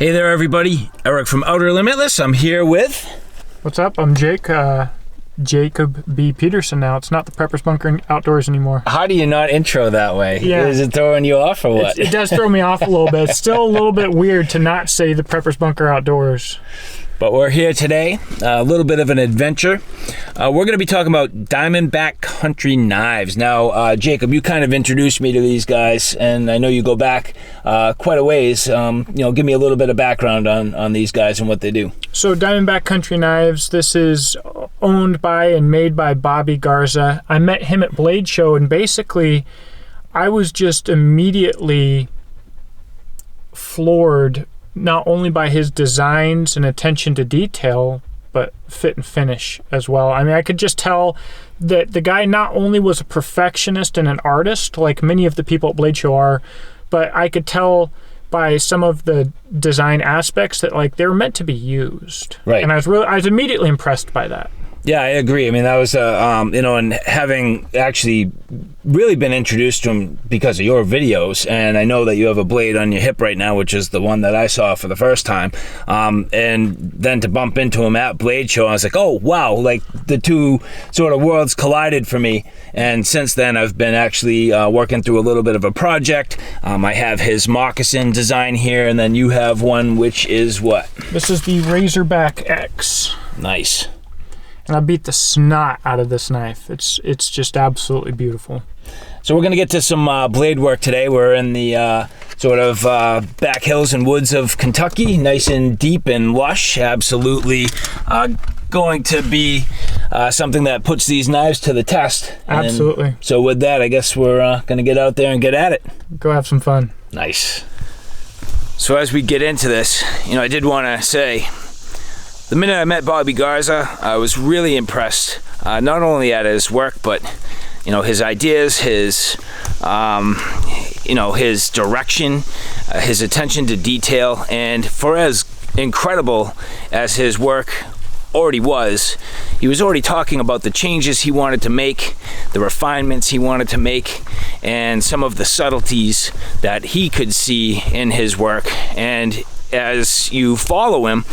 Hey there, everybody. Eric from Outer Limitless. I'm here with... What's up? I'm Jake. Jacob B. Peterson now. It's not the Preppers Bunker Outdoors anymore. How do you not intro that way? Yeah. Is it throwing you off or what? It does throw me off a little bit. It's still a little bit weird to not say the Preppers Bunker Outdoors. But we're here today, a little bit of an adventure. We're going to be talking about Diamondback country knives. Now, Jacob, you kind of introduced me to these guys, and I know you go back quite a ways. Give me a little bit of background on these guys and what they do. So Diamondback Country Knives, this is owned by and made by Bobby Garza. I met him at Blade Show, and basically I was just immediately floored not only by his designs and attention to detail, but fit and finish as well. I mean, I could just tell that the guy not only was a perfectionist and an artist, like many of the people at Blade Show are, but I could tell by some of the design aspects that like they were meant to be used. Right. And I was immediately impressed by that. Yeah, I agree. I mean, that was, and having actually really been introduced to him because of your videos, and I know that you have a blade on your hip right now, which is the one that I saw for the first time, and then to bump into him at Blade Show, I was like, oh, wow, like the two sort of worlds collided for me, and since then I've been actually working through a little bit of a project. I have his moccasin design here, and then you have one which is what? This is the Razorback X. Nice. And I beat the snot out of this knife. It's just absolutely beautiful. So we're going to get to some blade work today. We're in the sort of back hills and woods of Kentucky, nice and deep and lush. Absolutely going to be something that puts these knives to the test. Absolutely. And so with that, I guess we're going to get out there and get at it. Go have some fun. Nice. So as we get into this, I did want to say, the minute I met Bobby Garza, I was really impressed, not only at his work, but his ideas, his his direction, his attention to detail, and for as incredible as his work already was, he was already talking about the changes he wanted to make, the refinements he wanted to make, and some of the subtleties that he could see in his work. And as you follow him,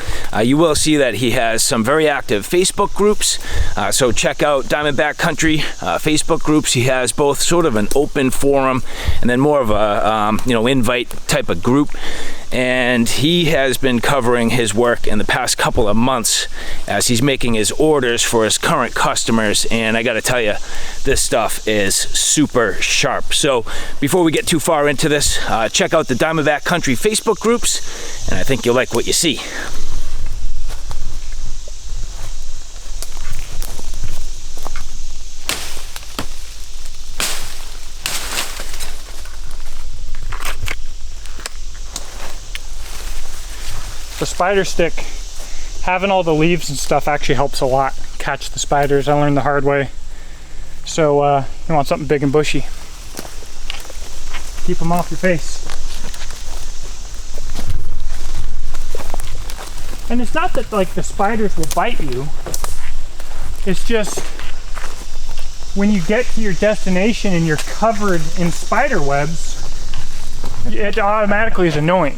you will see that he has some very active Facebook groups. So check out Diamondback Country Facebook groups. He has both sort of an open forum and then more of a invite type of group. And he has been covering his work in the past couple of months as he's making his orders for his current customers. And I got to tell you, this stuff is super sharp. So before we get too far into this, check out the Diamondback Country Facebook groups, and I think you'll like what you see. The spider stick, having all the leaves and stuff actually helps a lot catch the spiders. I learned the hard way. So you want something big and bushy. Keep them off your face. And it's not that like the spiders will bite you. It's just when you get to your destination and you're covered in spider webs, it automatically is annoying.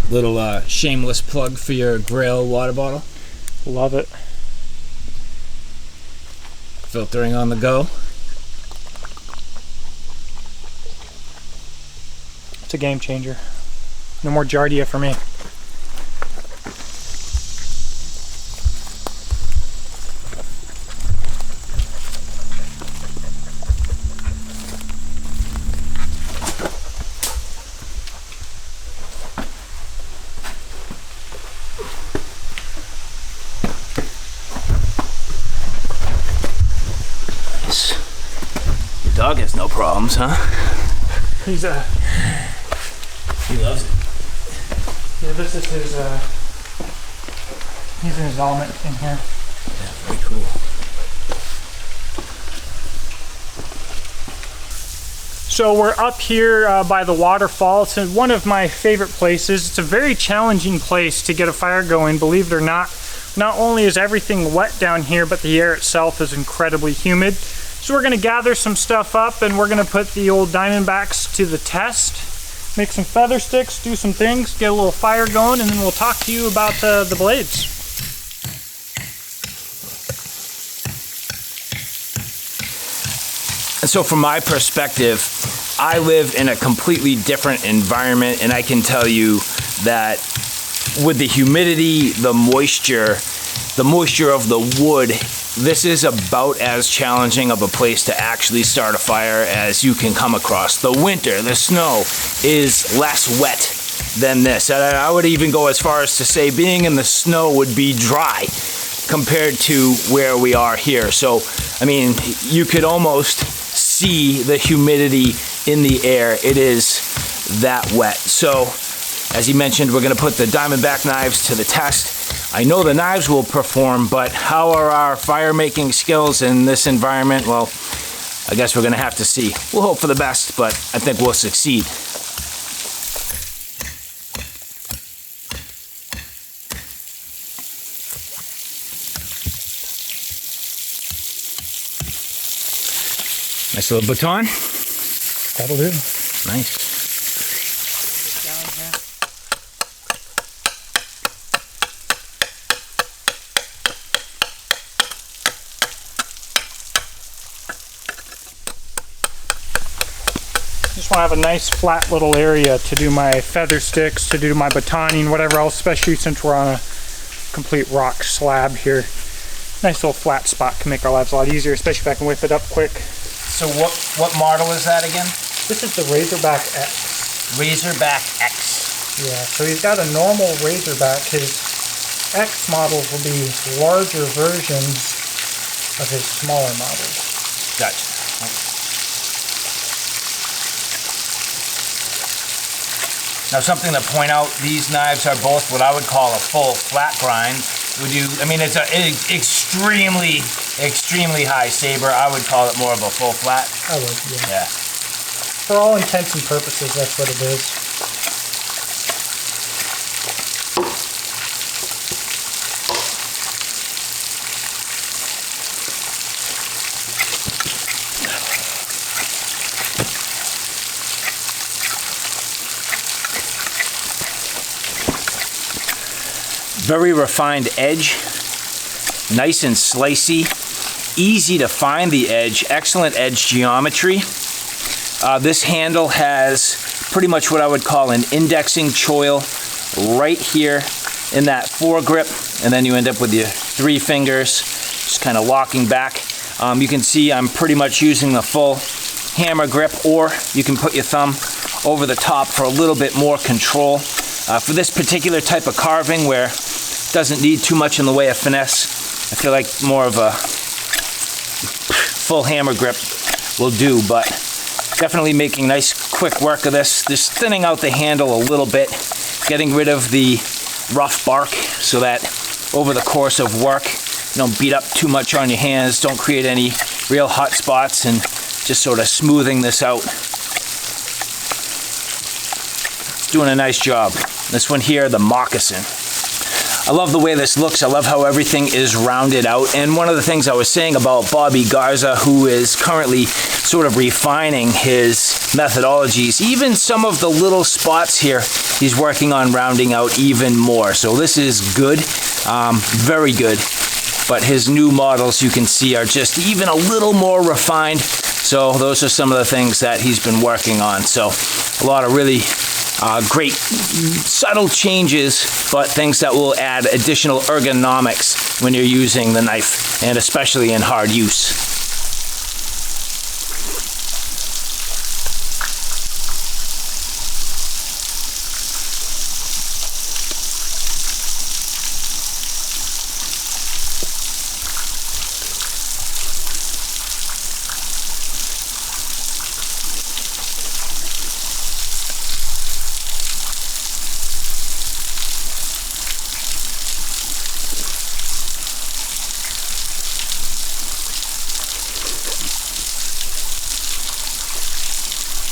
Little shameless plug for your Grail water bottle. Love it. Filtering on the go. It's a game changer. No more Giardia for me. Dog has no problems, huh? He loves it. Yeah, this is his he's in his element in here. Yeah, very cool. So we're up here by the waterfall. It's one of my favorite places. It's a very challenging place to get a fire going, believe it or not. Not only is everything wet down here, but the air itself is incredibly humid. So we're gonna gather some stuff up and we're gonna put the old Diamondbacks to the test, make some feather sticks, do some things, get a little fire going, and then we'll talk to you about the blades. And so from my perspective, I live in a completely different environment, and I can tell you that with the humidity, the moisture of the wood, this is about as challenging of a place to actually start a fire as you can come across. The winter, the snow is less wet than this. And I would even go as far as to say being in the snow would be dry compared to where we are here. So, I mean, you could almost see the humidity in the air. It is that wet. So, as he mentioned, we're gonna put the Diamondback knives to the test. I know the knives will perform, but how are our fire making skills in this environment? Well, I guess we're gonna have to see. We'll hope for the best, but I think we'll succeed. Nice little baton. That'll do. Nice. Just want to have a nice flat little area to do my feather sticks, to do my batoning, whatever else, especially since we're on a complete rock slab here. Nice little flat spot can make our lives a lot easier, especially if I can whip it up quick. So what model is that again? This is the Razorback X. Razorback X. Yeah, so he's got a normal Razorback. His X models will be larger versions of his smaller models. Gotcha. Now, something to point out, these knives are both what I would call a full flat grind. I mean, it's an extremely high saber. I would call it more of a full flat. I would, yeah. Yeah. For all intents and purposes, that's what it is. Very refined edge, nice and slicey, easy to find the edge, excellent edge geometry. This handle has pretty much what I would call an indexing choil right here in that foregrip, and then you end up with your 3 fingers just kind of locking back. You can see I'm pretty much using the full hammer grip, or you can put your thumb over the top for a little bit more control. For this particular type of carving where it doesn't need too much in the way of finesse, I feel like more of a full hammer grip will do, but definitely making nice quick work of this. Just thinning out the handle a little bit, getting rid of the rough bark so that over the course of work, you don't beat up too much on your hands, don't create any real hot spots, and just sort of smoothing this out. It's doing a nice job. This one here, the moccasin. I love the way this looks. I love how everything is rounded out. And one of the things I was saying about Bobby Garza, who is currently sort of refining his methodologies, even some of the little spots here, he's working on rounding out even more. So this is good, very good. But his new models, you can see, are just even a little more refined. So those are some of the things that he's been working on. So a lot of really great subtle changes, but things that will add additional ergonomics when you're using the knife, and especially in hard use.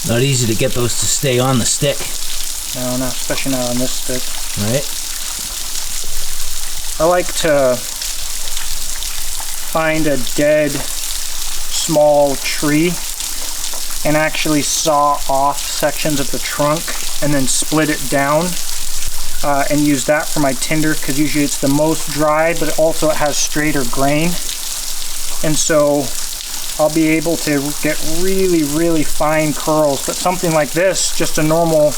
Not easy to get those to stay on the stick. No, not especially not on this stick. Right. I like to find a dead small tree and actually saw off sections of the trunk and then split it down and use that for my tinder, because usually it's the most dry, but also it has straighter grain. And so I'll be able to get really, really fine curls. But something like this, just a normal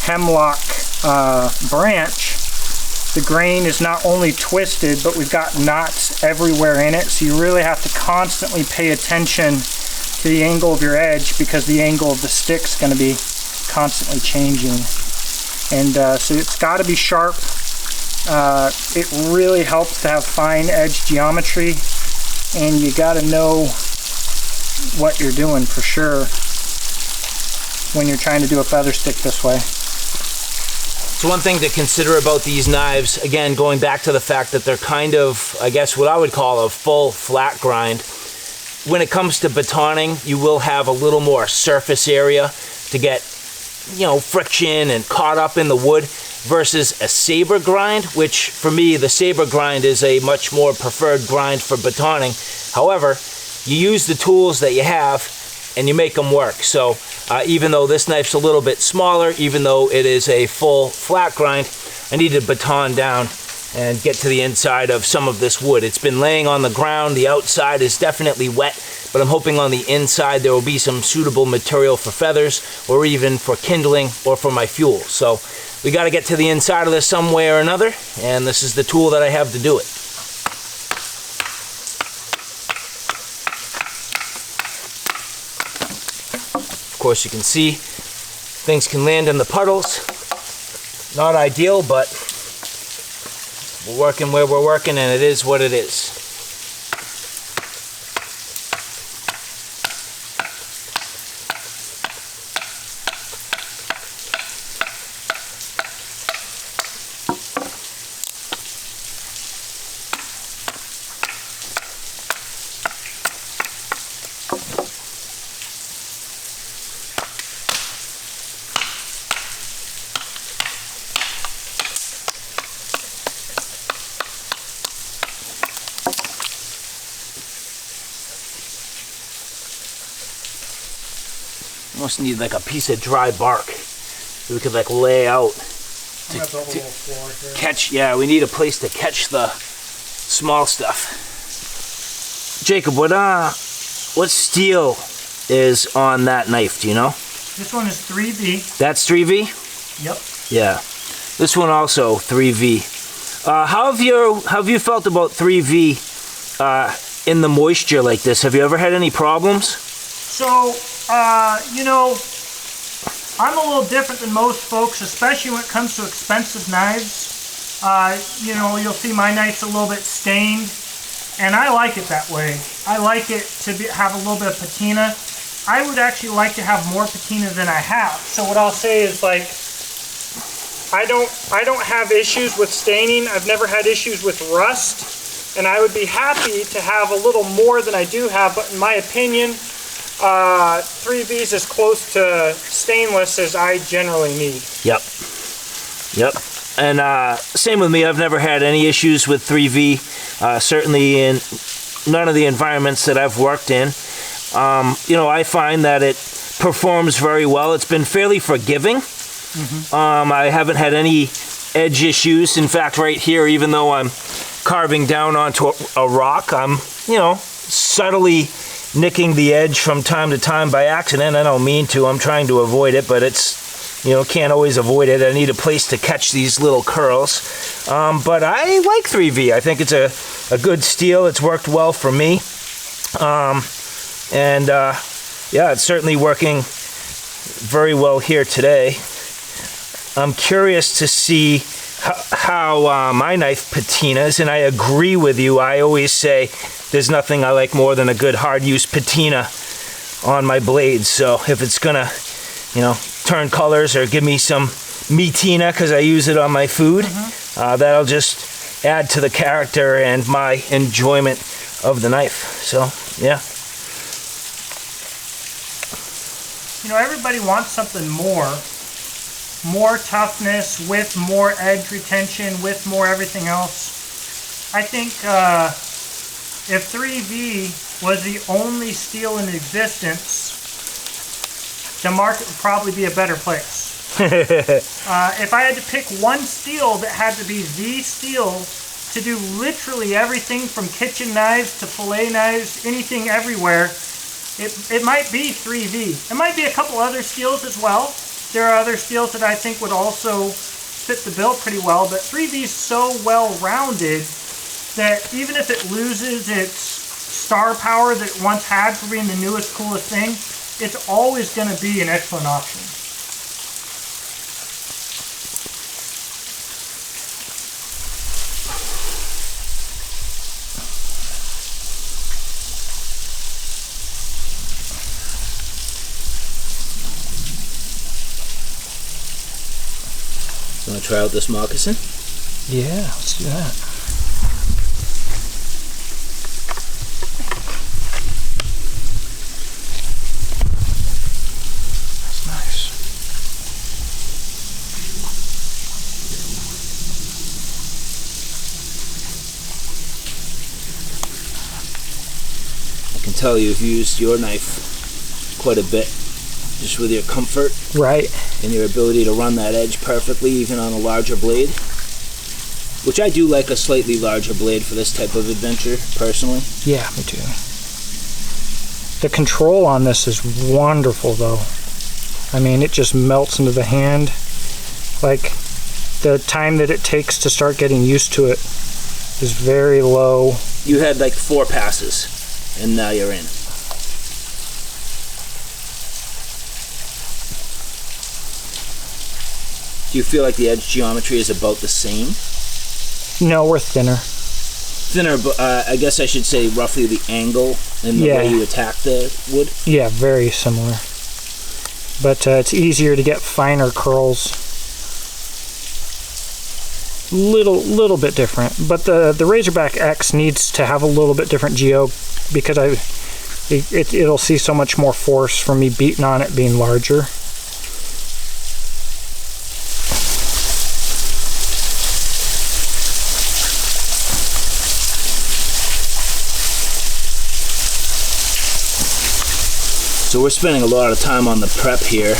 hemlock branch, the grain is not only twisted, but we've got knots everywhere in it. So you really have to constantly pay attention to the angle of your edge, because the angle of the stick's going to be constantly changing. And so it's got to be sharp. It really helps to have fine edge geometry, and you got to know what you're doing for sure when you're trying to do a feather stick this way. So one thing to consider about these knives, again, going back to the fact that they're kind of, I guess, what I would call a full flat grind. When it comes to batoning, you will have a little more surface area to get, you know, friction and caught up in the wood, versus a saber grind, which for me, the saber grind is a much more preferred grind for batoning. However, you use the tools that you have and you make them work. So even though this knife's a little bit smaller, even though it is a full flat grind, I need to baton down and get to the inside of some of this wood. It's been laying on the ground. The outside is definitely wet, but I'm hoping on the inside there will be some suitable material for feathers, or even for kindling, or for my fuel. So we got to get to the inside of this some way or another, and this is the tool that I have to do it. Of course, you can see things can land in the puddles. Not ideal, but we're working where we're working, and it is what it is. Almost need like a piece of dry bark so we could like lay out to catch. Yeah, we need a place to catch the small stuff. Jacob, what steel is on that knife? Do you know? This one is 3V. That's 3V? Yep. Yeah. This one also 3V. How have you felt about 3V in the moisture like this? Have you ever had any problems? So, you know, I'm a little different than most folks, especially when it comes to expensive knives. You know, you'll see my knife's a little bit stained, and I like it that way. I like it to have a little bit of patina. I would actually like to have more patina than I have. So what I'll say is, like, I don't have issues with staining. I've never had issues with rust, and I would be happy to have a little more than I do have, but in my opinion, 3V is as close to stainless as I generally need. Yep. Yep. And same with me. I've never had any issues with 3V. Certainly in none of the environments that I've worked in. You know, I find that it performs very well. It's been fairly forgiving. Mm-hmm. I haven't had any edge issues. In fact, right here, even though I'm carving down onto a rock, I'm, you know, subtly nicking the edge from time to time by accident. I don't mean to. I'm trying to avoid it, but it's, you know, can't always avoid it. I need a place to catch these little curls. But I like 3V. I think it's a good steel. It's worked well for me. Yeah, it's certainly working very well here today. I'm curious to see how my knife patinas, and I agree with you. I always say there's nothing I like more than a good hard use patina on my blades. So if it's gonna, you know, turn colors or give me some meatina because I use it on my food, that'll just add to the character and my enjoyment of the knife. So yeah. you know, everybody wants something more toughness, with more edge retention, with more everything else. I think if 3V was the only steel in existence, the market would probably be a better place. If I had to pick one steel that had to be the steel to do literally everything from kitchen knives to fillet knives, anything everywhere, it might be 3V. It might be a couple other steels as well. There are other steels that I think would also fit the bill pretty well, but 3V is so well-rounded that even if it loses its star power that it once had for being the newest, coolest thing, it's always going to be an excellent option. Want to try out this moccasin? Yeah, let's do that. That's nice. I can tell you've used your knife quite a bit, just with your comfort. Right. And your ability to run that edge perfectly, even on a larger blade. Which I do like a slightly larger blade for this type of adventure, personally. Yeah, me too. The control on this is wonderful, though. I mean, it just melts into the hand. Like, the time that it takes to start getting used to it is very low. You had like 4 passes, and now you're in. Do you feel like the edge geometry is about the same? No, we're thinner. Thinner, but I guess I should say roughly the angle and the way you attack the wood? Yeah, very similar. But it's easier to get finer curls. Little bit different. But the Razorback X needs to have a little bit different geo because it'll see so much more force from me beating on it being larger. So we're spending a lot of time on the prep here.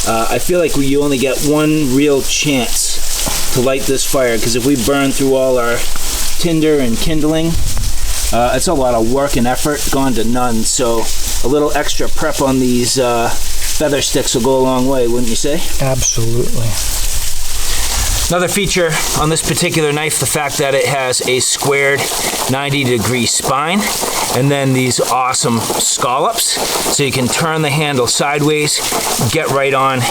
I feel like you only get one real chance to light this fire, because if we burn through all our tinder and kindling, it's a lot of work and effort gone to none. So a little extra prep on these feather sticks will go a long way, wouldn't you say? Absolutely. Another feature on this particular knife, the fact that it has a squared 90-degree spine and then these awesome scallops, so you can turn the handle sideways, get right on,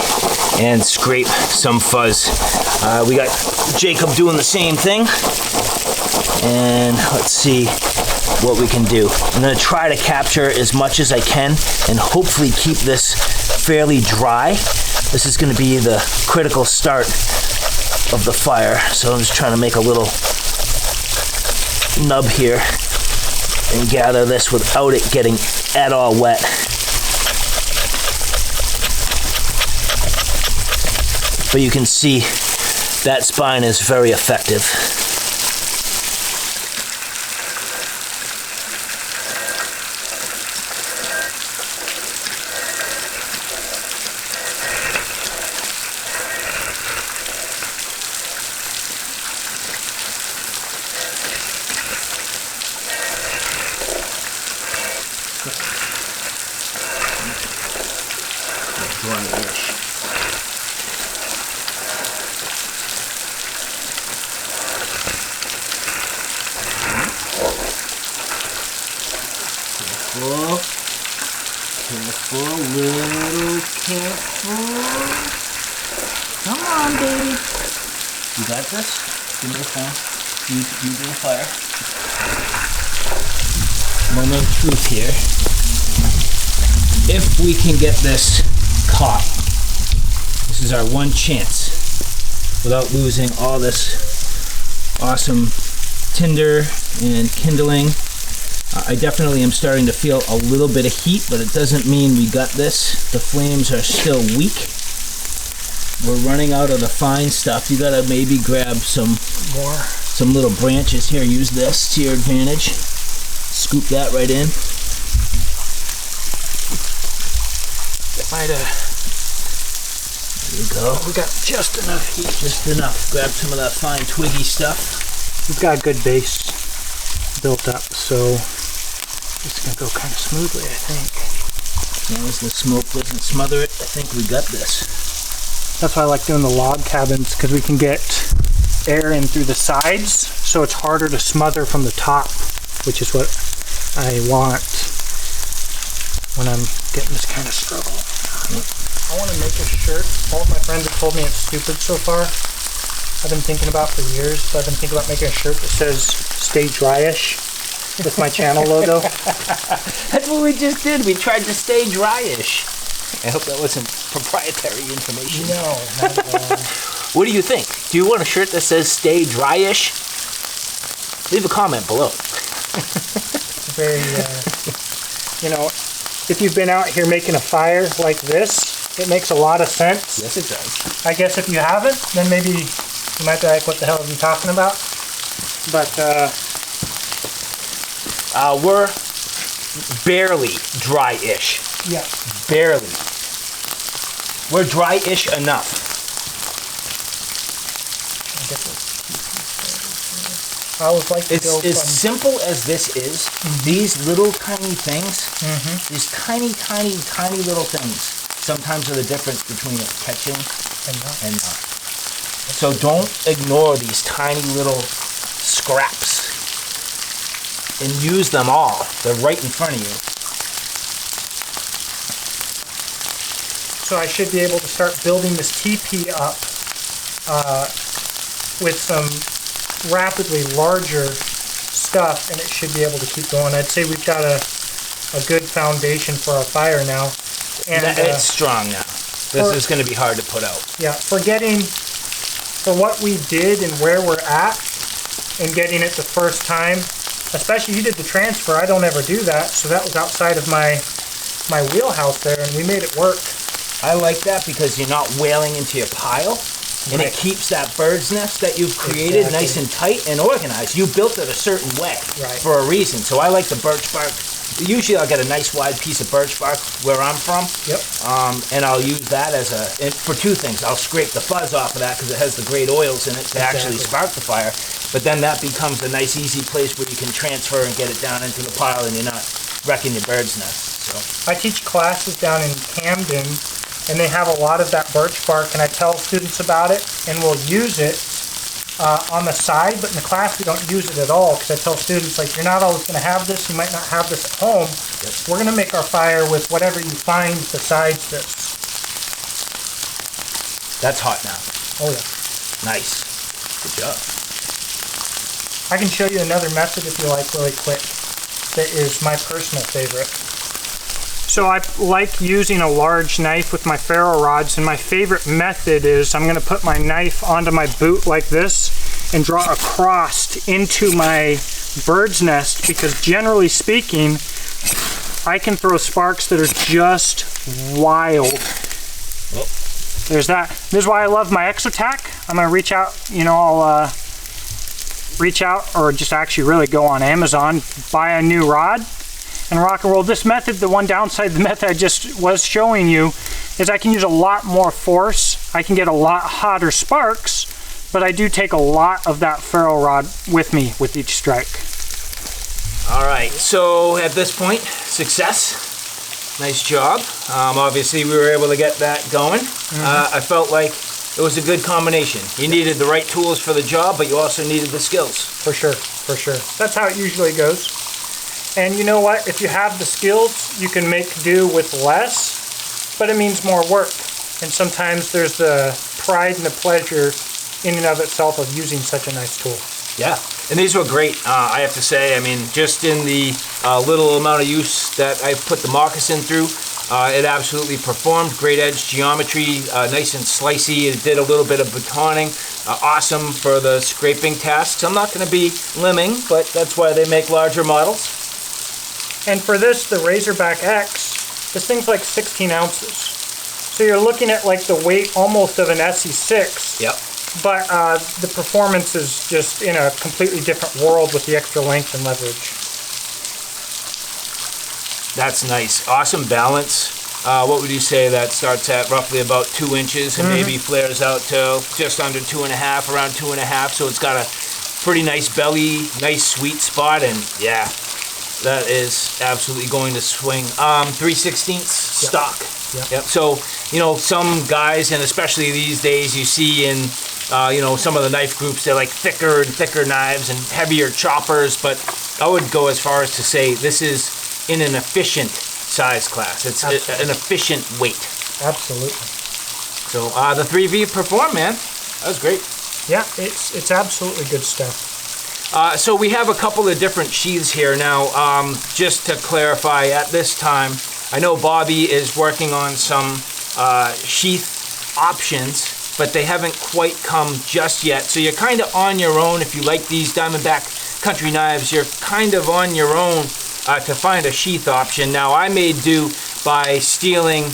and scrape some fuzz. We got Jacob doing the same thing, and let's see what we can do. I'm going to try to capture as much as I can and hopefully keep this fairly dry. This is going to be the critical start of the fire, so I'm just trying to make a little nub here and gather this without it getting at all wet. But you can see that spine is very effective. Come on, baby. You got this? Give me the phone. Use the fire. Moment of truth here. If we can get this caught, this is our one chance without losing all this awesome tinder and kindling. I definitely am starting to feel a little bit of heat, but it doesn't mean we got this. The flames are still weak. We're running out of the fine stuff. You gotta maybe grab some little branches here. Use this to your advantage. Scoop that right in. There you go. We got just enough heat. Just enough. Grab some of that fine twiggy stuff. We've got a good base built up, so it's gonna go kind of smoothly, I think. As long as the smoke doesn't smother it, I think we got this. That's why I like doing the log cabins, because we can get air in through the sides, so it's harder to smother from the top, which is what I want when I'm getting this kind of struggle. I want to make a shirt. All of my friends have told me it's stupid so far. I've been thinking about for years, so I've been thinking about making a shirt that says "Stay Dryish" with my channel logo. That's what we just did. We tried to stay dryish. I hope that wasn't proprietary information. No, not at all. What do you think? Do you want a shirt that says "Stay dryish"? Leave a comment below. Very, you know, if you've been out here making a fire like this, it makes a lot of sense. Yes, it does. I guess if you haven't, then maybe you might be like, what the hell are you talking about? But, we're barely dry-ish. yeah. Barely. We're dry-ish enough. I always like to It's build as some, simple as this is. These little tiny things, these tiny little things, sometimes are the difference between it catching and and not. So don't ignore these tiny little scraps and use them all. They're right in front of you. so I should be able to start building this TP up with some rapidly larger stuff, and it should be able to keep going. I'd say we've got a good foundation for our fire now. And It's strong now. This is going to be hard to put out. yeah, for what we did and where we're at, and getting it the first time, especially you did the transfer. I don't ever do that, so that was outside of my wheelhouse there, and we made it work. I like that because you're not wailing into your pile, and it keeps that bird's nest that you've created nice and tight and organized. You built it a certain way for a reason. So I like the birch bark. Usually I'll get a nice wide piece of birch bark where I'm from. Yep. And I'll use that as for two things. I'll scrape the fuzz off of that because it has the great oils in it to actually spark the fire. But then that becomes a nice easy place where you can transfer and get it down into the pile and you're not wrecking your bird's nest. So I teach classes down in Camden, and they have a lot of that birch bark, and I tell students about it, and we'll use it on the side, but in the class we don't use it at all, because I tell students, like, you're not always going to have this, you might not have this at home. We're going to make our fire with whatever you find besides this. that's hot now. Oh yeah. Nice. Good job. I can show you another method if you like, really quick, that is my personal favorite. So I like using a large knife with my ferro rods, and my favorite method is I'm going to put my knife onto my boot like this and draw a cross into my bird's nest, because generally speaking, I can throw sparks that are just wild. There's that. This is why I love my Exotac. I'm going to reach out, I'll reach out, or just actually really go on Amazon, buy a new rod, and rock and roll. This method, the one downside, the method I just was showing you, is I can use a lot more force. I can get a lot hotter sparks, but I do take a lot of that ferro rod with me with each strike. All right, so at this point, success. Nice job. Obviously, we were able to get that going. I felt like it was a good combination. You needed the right tools for the job, but you also needed the skills. For sure, for sure. That's how it usually goes. And you know what? If you have the skills, you can make do with less, but it means more work. And sometimes there's the pride and the pleasure in and of itself of using such a nice tool. Yeah, and these were great, I have to say. I mean, just in the little amount of use that I put the moccasin through, it absolutely performed. Great edge geometry, nice and slicey. It did a little bit of batoning. Awesome for the scraping tasks. I'm not going to be limbing, but that's why they make larger models. And for this, the Razorback X, this thing's like 16 ounces. So you're looking at like the weight almost of an SE6. Yep. But the performance is just in a completely different world with the extra length and leverage. That's nice. Awesome balance. What would you say that starts at roughly about 2 inches and maybe flares out to just under 2.5, around 2.5. So it's got a pretty nice belly, nice sweet spot, and yeah, that is absolutely going to swing. 3/16 stock. Yep. So, you know, some guys, and especially these days, you see in, you know, some of the knife groups, they're like thicker and thicker knives and heavier choppers, but I would go as far as to say this is in an efficient size class. It's an efficient weight. Absolutely. So the 3V performed, man. That was great. Yeah, it's absolutely good stuff. So we have a couple of different sheaths here now. Just to clarify, at this time, I know Bobby is working on some sheath options, but they haven't quite come just yet. So you're kind of on your own. If you like these Diamondback country knives, you're kind of on your own to find a sheath option. Now I made do by stealing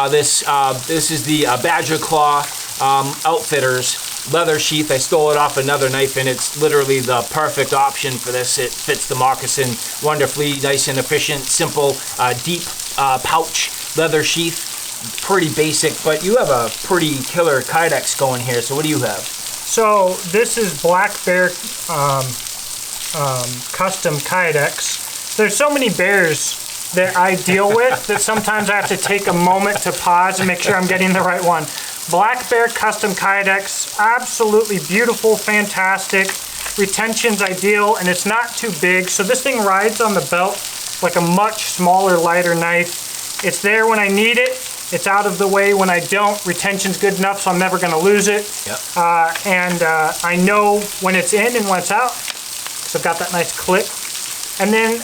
this. This is the Badger Claw Outfitters leather sheath. I stole it off another knife, and it's literally the perfect option for this. It fits the moccasin wonderfully, nice and efficient, simple, deep pouch leather sheath. Pretty basic, but you have a pretty killer kydex going here. So what do you have? So this is Black Bear custom kydex. There's so many bears that I deal with that sometimes I have to take a moment to pause and make sure I'm getting the right one. Black Bear custom kydex, absolutely beautiful, fantastic. Retention's ideal, and it's not too big. So this thing rides on the belt like a much smaller, lighter knife. It's there when I need it. It's out of the way when I don't. Retention's good enough, so I'm never gonna lose it. Yep. I know when it's in and when it's out, because I've got that nice click. And then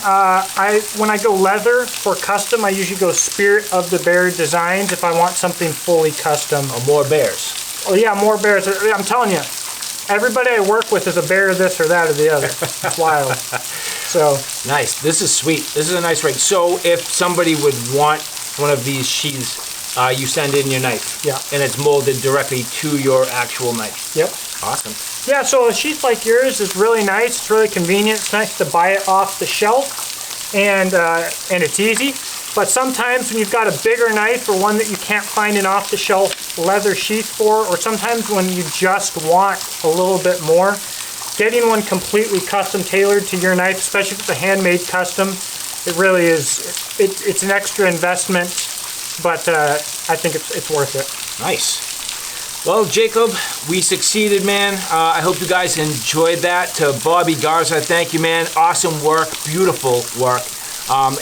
when I go leather for custom, I usually go Spirit of the Bear Designs if I want something fully custom. Oh, more bears. Oh yeah, more bears. I'm telling you, everybody I work with is a bear of this or that or the other. It's wild. So nice. This is sweet. This is a nice rig. So if somebody would want one of these sheaths, you send in your knife. Yeah. And it's molded directly to your actual knife. Yep. Awesome. Yeah, so a sheath like yours is really nice. It's really convenient. It's nice to buy it off the shelf, and it's easy. But sometimes when you've got a bigger knife or one that you can't find an off-the-shelf leather sheath for, or sometimes when you just want a little bit more, getting one completely custom tailored to your knife, especially if it's a handmade custom, it really is. It's an extra investment, but I think it's worth it. Nice. Well, Jacob, we succeeded, man. I hope you guys enjoyed that. To Bobby Garza, thank you, man. Awesome work, beautiful work,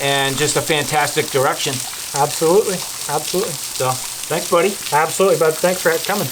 and just a fantastic direction. Absolutely, absolutely. So, thanks, buddy. Absolutely, bud. Thanks for coming.